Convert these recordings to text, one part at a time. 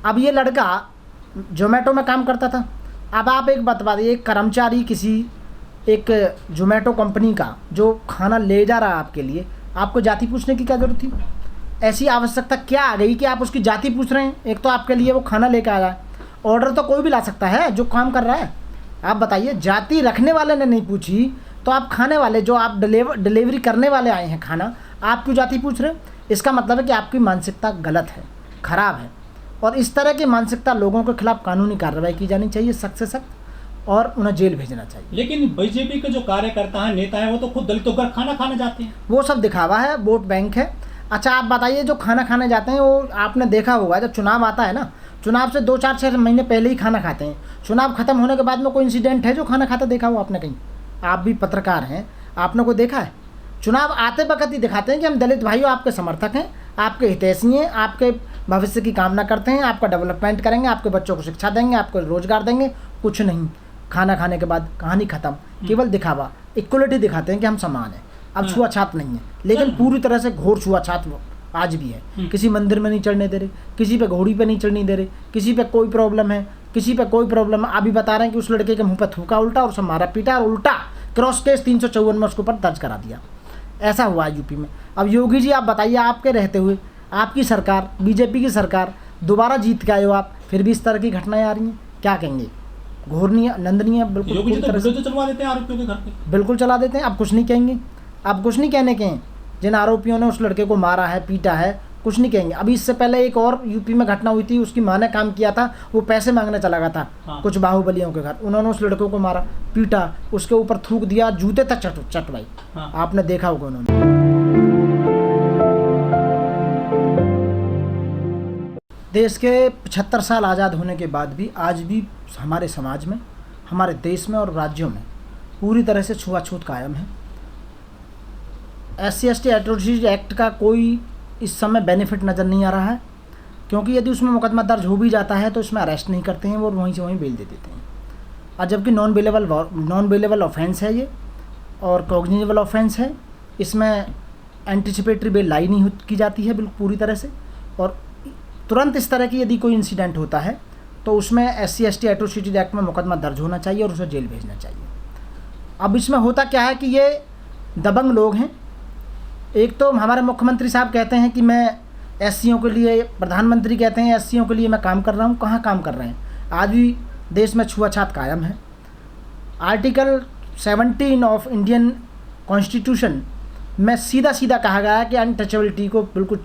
अब ये लड़का जोमेटो में काम करता था। अब आप एक बात बताइए, एक कर्मचारी किसी एक जोमेटो कंपनी का जो खाना ले जा रहा है आपके लिए, आपको जाति पूछने की क्या ज़रूरत थी? ऐसी आवश्यकता क्या आ गई कि आप उसकी जाति पूछ रहे हैं? एक तो आपके लिए वो खाना लेकर आया है, ऑर्डर तो कोई भी ला सकता है जो काम कर रहा है। आप बताइए, जाति रखने वाले ने नहीं पूछी तो आप खाने वाले, जो आप डिलीवरी करने वाले आए हैं खाना, आप क्यों जाति पूछ रहे हैं? इसका मतलब है कि आपकी मानसिकता गलत है, ख़राब है। और इस तरह की मानसिकता लोगों के खिलाफ कानूनी कार्रवाई की जानी चाहिए, सख्त से सख्त, और उन्हें जेल भेजना चाहिए। लेकिन बीजेपी के जो कार्यकर्ता हैं, नेता हैं, वो तो खुद दलितों का खाना खाने जाते हैं। वो सब दिखावा है, वोट बैंक है। अच्छा आप बताइए, जो खाना खाने जाते हैं वो आपने देखा होगा, जब चुनाव आता है ना, चुनाव से 2-4-6 महीने पहले ही खाना खाते हैं। चुनाव खत्म होने के बाद में कोई इंसिडेंट है जो खाना खाता देखा हो आपने कहीं? आप भी पत्रकार हैं, आपने को देखा है? चुनाव आते वक्त ही दिखाते हैं कि हम दलित भाइयों आपके समर्थक हैं, आपके हितैषी हैं, आपके भविष्य की कामना करते हैं, आपका डेवलपमेंट करेंगे, आपके बच्चों को शिक्षा देंगे, आपको रोजगार देंगे। कुछ नहीं, खाना खाने के बाद कहानी खत्म, केवल दिखावा, इक्वलिटी दिखाते हैं कि हम समान हैं। अब छुआछात नहीं है, लेकिन पूरी तरह से घोर छुआछात आज भी है। किसी मंदिर में नहीं चढ़ने दे रहे, किसी पे घोड़ी पे नहीं चढ़ने दे रहे, किसी पे कोई प्रॉब्लम है, किसी पे कोई प्रॉब्लम है। अभी बता रहे हैं कि उस लड़के के मुंह पे थूका उल्टा, और उसे मारा पीटा, और उल्टा क्रॉस केस 354 में उसके ऊपर दर्ज करा दिया। ऐसा हुआ है यूपी में। अब योगी जी आप बताइए, आपके रहते हुए आपकी सरकार, बीजेपी की सरकार, दोबारा जीत के आए हो आप, फिर भी इस तरह की घटनाएं आ रही हैं, क्या कहेंगे? घोरनीय, नंदनीय, बिल्कुल योगी जी तो चलवा देते हैं आरोपियों के घर पे, बिल्कुल चला देते हैं। अब कुछ नहीं कहेंगे, अब कुछ नहीं कहने के हैं। जिन आरोपियों ने उस लड़के को मारा है, पीटा है, कुछ नहीं कहेंगे। अभी इससे पहले एक और यूपी में घटना हुई थी, उसकी माँ ने काम किया था, वो पैसे मांगने चला गया था कुछ बाहुबलियों के घर, उन्होंने उस लड़के को मारा, पीटा, उसके ऊपर थूक दिया, जूते तक चटवाई। आपने देखा होगा उन्होंने। देश के 75 साल आज़ाद होने के बाद भी आज भी हमारे समाज में, हमारे देश में और राज्यों में पूरी तरह से छुआछूत कायम है। SC/ST एट्रोसिटी एक्ट का कोई इस समय बेनिफिट नज़र नहीं आ रहा है, क्योंकि यदि उसमें मुकदमा दर्ज हो भी जाता है तो इसमें अरेस्ट नहीं करते हैं, वो वहीं से वहीं बेल दे देते हैं। और जबकि नॉन बेलेबल ऑफेंस है ये, और कॉग्निजेबल ऑफेंस है। इसमें एंटिसिपेटरी बेल लाई नहीं की जाती है बिल्कुल पूरी तरह से, और तुरंत इस तरह की यदि कोई इंसिडेंट होता है तो उसमें SC/ST एट्रोसिटी एक्ट में मुकदमा दर्ज होना चाहिए और उसे जेल भेजना चाहिए। अब इसमें होता क्या है कि ये दबंग लोग हैं। एक तो हमारे मुख्यमंत्री साहब कहते हैं कि मैं SCओं के लिए, प्रधानमंत्री कहते हैं SCओं के लिए मैं काम कर रहा हूँ। कहाँ काम कर रहे हैं? आज भी देश में छुआछात कायम है। आर्टिकल 17 ऑफ इंडियन कॉन्स्टिट्यूशन में सीधा सीधा कहा गया है कि अनटचेबिलिटी को बिल्कुल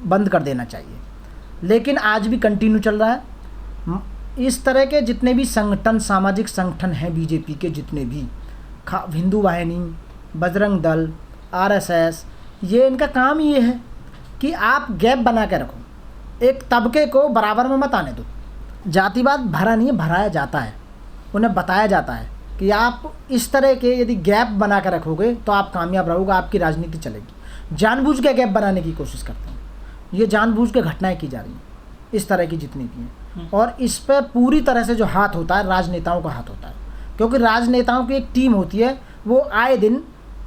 बंद कर देना चाहिए, लेकिन आज भी कंटिन्यू चल रहा है। इस तरह के जितने भी संगठन, सामाजिक संगठन हैं बीजेपी के, जितने भी हिंदू वाहिनी, बजरंग दल, RSS, ये इनका काम ये है कि आप गैप बना के रखो, एक तबके को बराबर में मत आने दो। जातिवाद भरा नहीं है, भराया जाता है। उन्हें बताया जाता है कि आप इस तरह के यदि गैप बना के रखोगे तो आप कामयाब रहोगे, आपकी राजनीति चलेगी। जानबूझ के गैप बनाने की कोशिश करते हैं, ये जानबूझ के घटनाएं की जा रही हैं इस तरह की जितनी भी हैं। और इस पर पूरी तरह से जो हाथ होता है, राजनेताओं का हाथ होता है, क्योंकि राजनेताओं की एक टीम होती है, वो आए दिन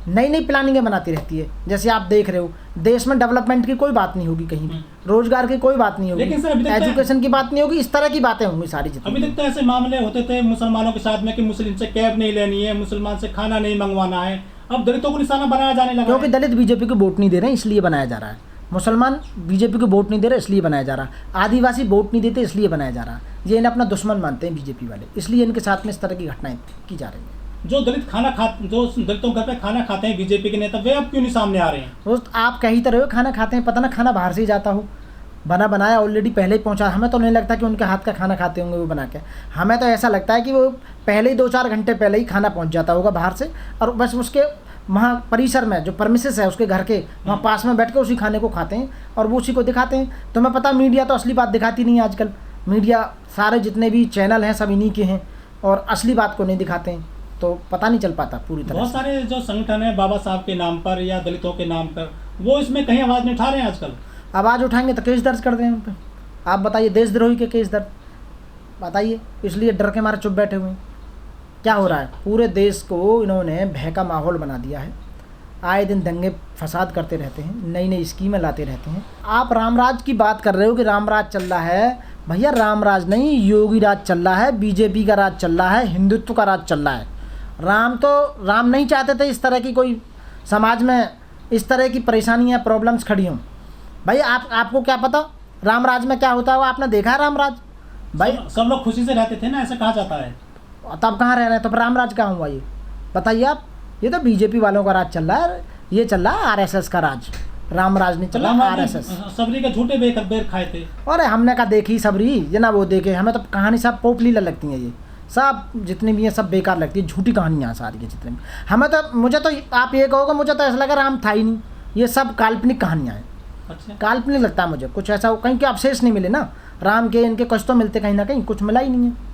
नई नई प्लानिंगें बनाती रहती है। जैसे आप देख रहे हो, देश में डेवलपमेंट की कोई बात नहीं होगी कहीं भी, रोजगार की कोई बात नहीं होगी, एजुकेशन की बात नहीं होगी, इस तरह की बातें होंगी सारी जितनी। अभी तक तो ऐसे मामले होते थे मुसलमानों के साथ में कि मुस्लिम से कैब नहीं लेनी है, मुसलमान से खाना नहीं मंगवाना है। अब दलितों को निशाना बनाया जाने लगा, क्योंकि दलित बीजेपी को वोट नहीं दे रहे हैं इसलिए बनाया जा रहा है। मुसलमान बीजेपी को वोट नहीं दे रहे इसलिए बनाया जा रहा है। आदिवासी वोट नहीं देते इसलिए बनाया जा रहा है। ये इन्हें अपना दुश्मन मानते हैं बीजेपी वाले, इसलिए इनके साथ में इस तरह की घटनाएं की जा रही हैं। जो दलितों घर पे खाना खाते हैं बीजेपी के नेता, वे अब क्यों नहीं सामने आ रहे हैं? दोस्त आप कह ही तो रहे हो खाना खाते हैं, पता ना खाना बाहर से ही जाता हो, बना बनाया ऑलरेडी पहले ही पहुंचा। हमें तो नहीं लगता कि उनके हाथ का खाना खाते होंगे वो बना के। हमें तो ऐसा लगता है कि वो पहले ही 2-4 घंटे पहले ही खाना पहुंच जाता होगा बाहर से, और बस उसके वहाँ परिसर में जो परमिसेस है उसके घर के वहाँ पास में बैठ के उसी खाने को खाते हैं और वो उसी को दिखाते हैं। तुम्हें पता, मीडिया तो असली बात दिखाती नहीं है आजकल। मीडिया सारे जितने भी चैनल हैं सब इन्हीं के हैं और असली बात को नहीं दिखाते हैं, तो पता नहीं चल पाता पूरी तरह। बहुत सारे जो संगठन है बाबा साहब के नाम पर या दलितों के नाम पर, वो इसमें कहीं आवाज़ नहीं उठा रहे हैं आजकल। आवाज़ उठाएंगे तो केस दर्ज कर दें उन पर। आप बताइए, देशद्रोही के केस दर्ज बताइए, इसलिए डर के मारे चुप बैठे हुए हैं। क्या हो रहा है? पूरे देश को इन्होंने भय का माहौल बना दिया है। आए दिन दंगे फसाद करते रहते हैं, नई नई स्कीमें लाते रहते हैं। आप रामराज की बात कर रहे हो कि रामराज चल रहा है, भैया रामराज नहीं, योगी राज चल रहा है, बीजेपी का राज चल रहा है, हिंदुत्व का राज चल रहा है। राम नहीं चाहते थे इस तरह की कोई समाज में इस तरह की परेशानियाँ प्रॉब्लम्स खड़ी हों। भाई आपको क्या पता रामराज में क्या होता है, आपने देखा है रामराज? भाई सब लोग खुशी से रहते थे ना, ऐसा कहा जाता है। तब कहाँ रह रहे हैं, तो रामराज कहाँ हुआ ये बताइए आप? ये तो बीजेपी वालों का राज चल रहा है, ये चल रहा है आरएसएस का राज, रामराज नहीं चल रहा, आरएसएस। सबरी के झूठे बेर खाए थे। अरे हमने कहा देखी सबरी ये ना वो देखे, हमें तो कहानी सब पोपलीला लगती है, ये सब जितनी भी हैं सब बेकार लगती है, झूठी कहानियाँ सारी के जितने भी। हमें तो मुझे तो आप ये कहोगे, मुझे तो ऐसा लगा राम था ही नहीं, ये सब काल्पनिक कहानियाँ हैं। अच्छा, काल्पनिक लगता है मुझे, कुछ ऐसा कहीं के अवशेष नहीं मिले ना राम के, इनके कुछ तो मिलते कहीं ना कहीं, कुछ मिला ही नहीं है।